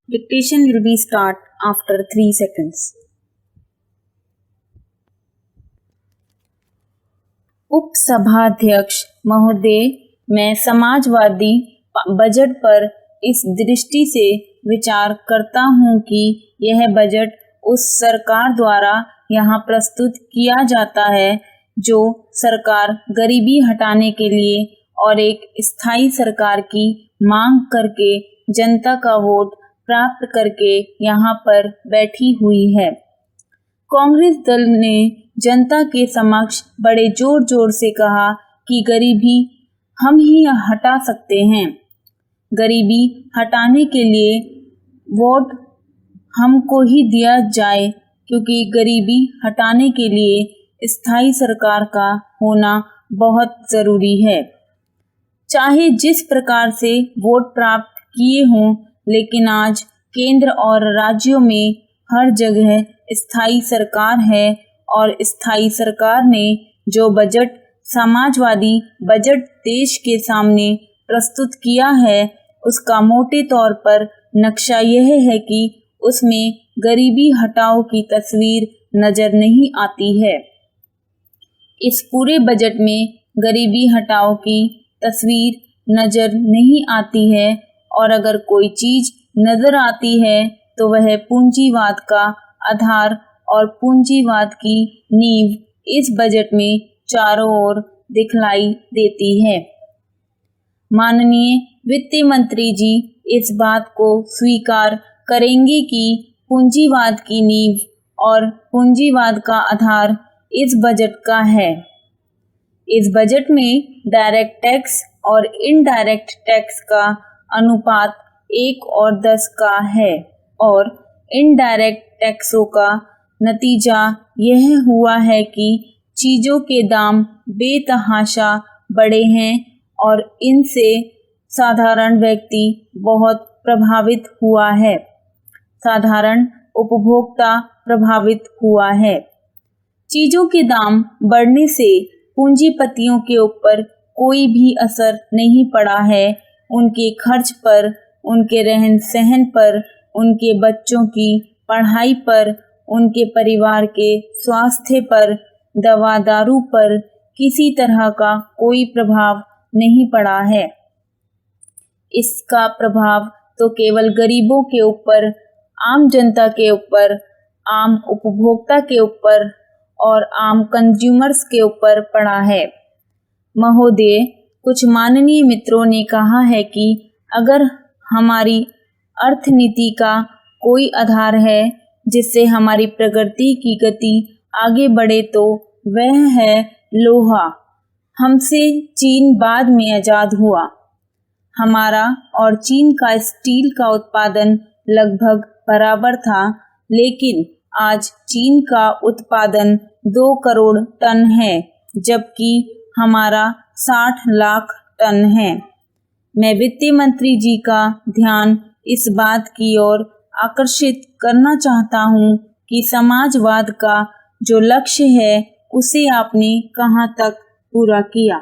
Dictation will be start after 3 seconds. उपसभाध्यक्ष महोदय, मैं Samajwadi budget पर इस दृष्टि से विचार करता हूं कि यह बजट उस सरकार द्वारा यहाँ प्रस्तुत किया जाता है जो सरकार गरीबी हटाने के लिए और एक स्थायी सरकार की मांग करके जनता का वोट प्राप्त करके यहाँ पर बैठी हुई है। कांग्रेस दल ने जनता के समक्ष बड़े जोर जोर से कहा कि गरीबी हम ही हटा सकते हैं। गरीबी हटाने के लिए वोट हमको ही दिया जाए, क्योंकि गरीबी हटाने के लिए स्थायी सरकार का होना बहुत ज़रूरी है। चाहे जिस प्रकार से वोट प्राप्त किए हों, लेकिन आज केंद्र और राज्यों में हर जगह स्थायी सरकार है और स्थायी सरकार ने जो बजट समाजवादी बजट देश के सामने प्रस्तुत किया है, उसका मोटे तौर पर नक्शा यह है कि उसमें गरीबी हटाओ की तस्वीर नज़र नहीं आती है। इस पूरे बजट में गरीबी हटाओ की तस्वीर नज़र नहीं आती है, और अगर कोई चीज़ नज़र आती है तो वह पूंजीवाद का आधार और पूंजीवाद की नींव इस बजट में चारों ओर दिखलाई देती है। माननीय वित्त मंत्री जी इस बात को स्वीकार करेंगे कि पूंजीवाद की नींव और पूंजीवाद का आधार इस बजट का है। इस बजट में डायरेक्ट टैक्स और इनडायरेक्ट टैक्स का अनुपात 1:10 का है, और इनडायरेक्ट टैक्सों का नतीजा यह हुआ है कि चीज़ों के दाम बेतहाशा बढ़े हैं और इनसे साधारण व्यक्ति बहुत प्रभावित हुआ है। साधारण उपभोक्ता प्रभावित हुआ है। चीज़ों के दाम बढ़ने से पूंजीपतियों के ऊपर कोई भी असर नहीं पड़ा है। उनके खर्च पर, उनके रहन सहन पर, उनके बच्चों की पढ़ाई पर, उनके परिवार के स्वास्थ्य पर, दवा दारू पर किसी तरह का कोई प्रभाव नहीं पड़ा है। इसका प्रभाव तो केवल गरीबों के ऊपर, आम जनता के ऊपर, आम उपभोक्ता के ऊपर और आम कंज्यूमर्स के ऊपर पड़ा है। महोदय, कुछ माननीय मित्रों ने कहा है कि अगर हमारी अर्थनीति का कोई आधार है जिससे हमारी प्रगति की गति आगे बढ़े तो वह है लोहा। हमसे चीन बाद में आज़ाद हुआ। हमारा और चीन का स्टील का उत्पादन लगभग बराबर था, लेकिन आज चीन का उत्पादन 2 करोड़ टन है, जबकि हमारा 60 लाख टन है। मैं वित्त मंत्री जी का ध्यान इस बात की ओर आकर्षित करना चाहता हूँ कि समाजवाद का जो लक्ष्य है उसे आपने कहाँ तक पूरा किया।